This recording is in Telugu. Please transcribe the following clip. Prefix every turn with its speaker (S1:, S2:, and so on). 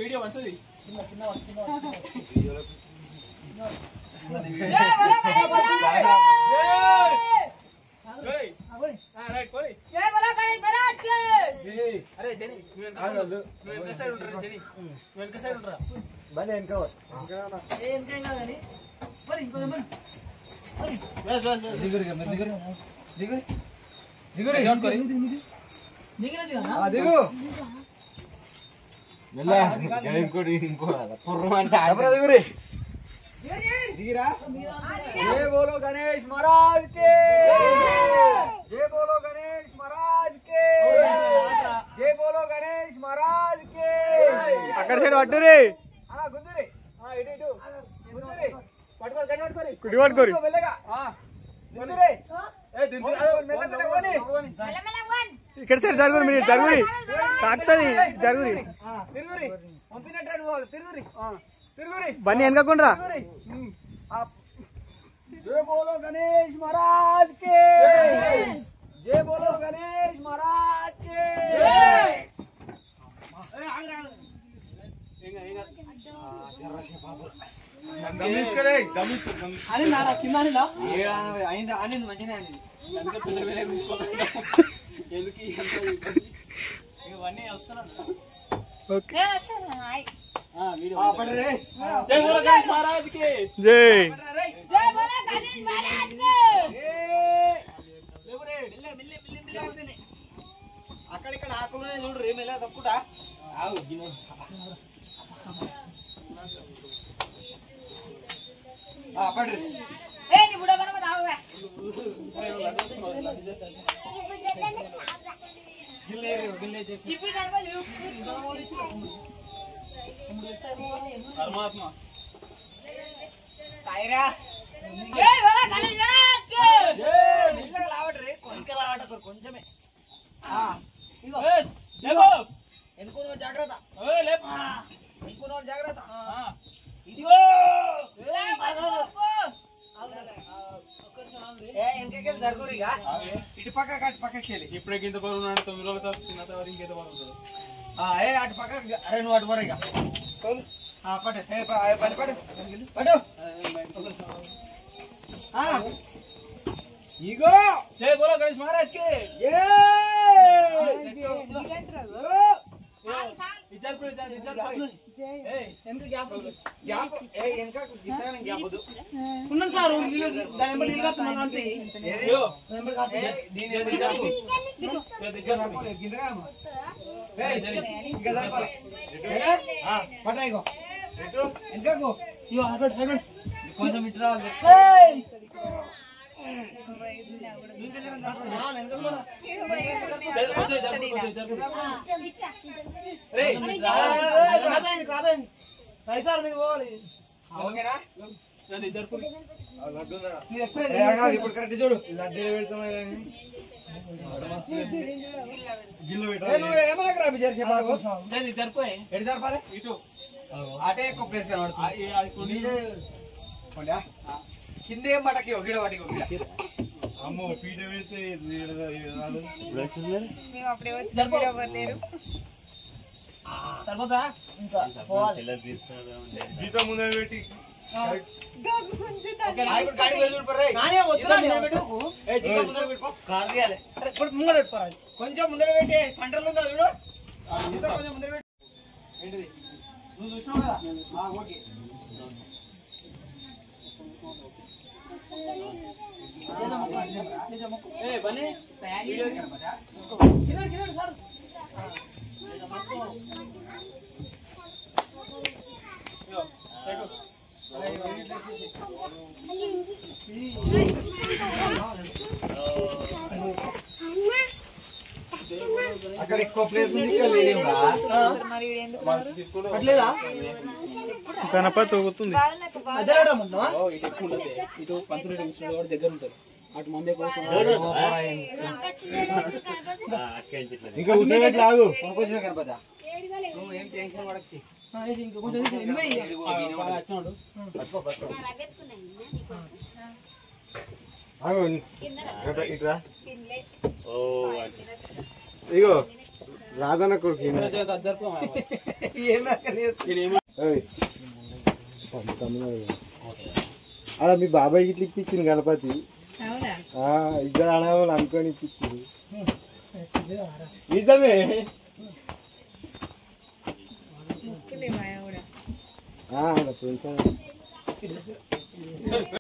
S1: వీడియో మంచిది అరే జని వెనక సైడ్ ఉంటారా జని వెనక సైడ్ ఉంటారా
S2: బని వెనక दिगिरा जय बोलो गणेश महाराज के जय बोलो गणेश महाराज के जय बोलो गणेश महाराज के अక్కడ సైడ్ పట్టురే ఆ గుందురే ఆ ఇటు ఇటు గుందురే పట్టుకో గట్టి పట్టుకోరి కుడి పట్టుకోరి మెల్లగా ఆ గుందురే ఏ దించు మెల్ల మెల్ల కోని మెల్ల మెల్ల కోన్ ఇక్కడ సైడ్ జరుగురి మీరు జరుగురి తాక్తది జరుగురి తిరుగురి పంపినట్టు పోవాలి తిరుగురి తిరుగురి బన్ని ఎనకకుండ్రా जय बोलो गणेश महाराज के जय बोलो गणेश महाराज के जय बोलो गणेश महाराज के जय అక్కడిక్కడ ఆకులనే చూడు రేమెలా తప్పుడా ఆవు పడ్రి ఏ నీ బుడ కనమ దావుగా గిల్లే చేసి ఇప్పుడు కనమలు పరమాత్మ సాయిరా జై బోలో గణేష్ మహారాజ్ కి జై నిల్లగా లావట్రే కొంచెం లావట కొంచెమే ఆ ఇగో లేవో ఎన్కోనో జాగ్రత్త ఓయ్ లేప ఎన్కోనో జాగ్రత్త ఆ ఇదిగో ఏయ్ బాగోపో ఏ ఎన్కేకే జరుగురిగా ఇటు పక్క కట్ పక్కకెళ్ళి ఇప్పుడే కింద బరువునాడు 9 రోజుల తర్వాత తిన్నత వరకు ఇంకేదో బరువునాడు ఆ ఏ అటు పక్క అరే నువ్వు అటు బరువుగా కొల్ ఆ పడే ఏ పడే పడే పడు ఆ ఇగో జై బోలో గణేష్ మహారాజ్ కి జై కొంచెం ఇటు రావాలి ఇప్పుడు కరెక్ట్ చూడు జరిపోయి ఎటు జరపాలి ఇటు అటే ఎక్కువ ప్లేస్ కనబడుతుంది కింద ఏం పటకి గిడ పట్టి అమ్మో పీట పెడితే సరిపోతా ఇంకా జీతం ముందు పెట్టి కొంచెం ముందర పెట్టి సెంటర్ ఉందా చూడు కొంచెం ముందర పెట్టి ఏంటిది నువ్వు చూసినావు కదా ఓకే बने किधर किधर सर అక్కడ ఎక్కువ ప్లేస్ ఉంది ఇక్కడ లేదేమా మరి ఏందో అట్లేదా గణపతి తోగుతుంది అదరడమన్నా ఓ ఇది ఎక్కువ ఉంటది ఇటు పంతులు విష్ణుడు గారి దగ్గర ఉంటారు అటు మందే కోసం ఇంకా ఉసేట్ లాగు కొనుకొచ్చిన గణపతి నువ్వు ఏం టెన్షన్ పడకు ఆ ఏసి ఇంకా కొంచెం తీసి ఇన్వై అచ్చోడు పట్టుకో పట్టుకో ఆగో ఇట్రా ఓ ఇగో
S3: రాధన కొడుకు అలా మీ బాబాయ్ గిట్ల ఇప్పించింది గణపతి ఇద్దరు ఆడవాళ్ళు అనుకొని ఇప్పించింది నిజమే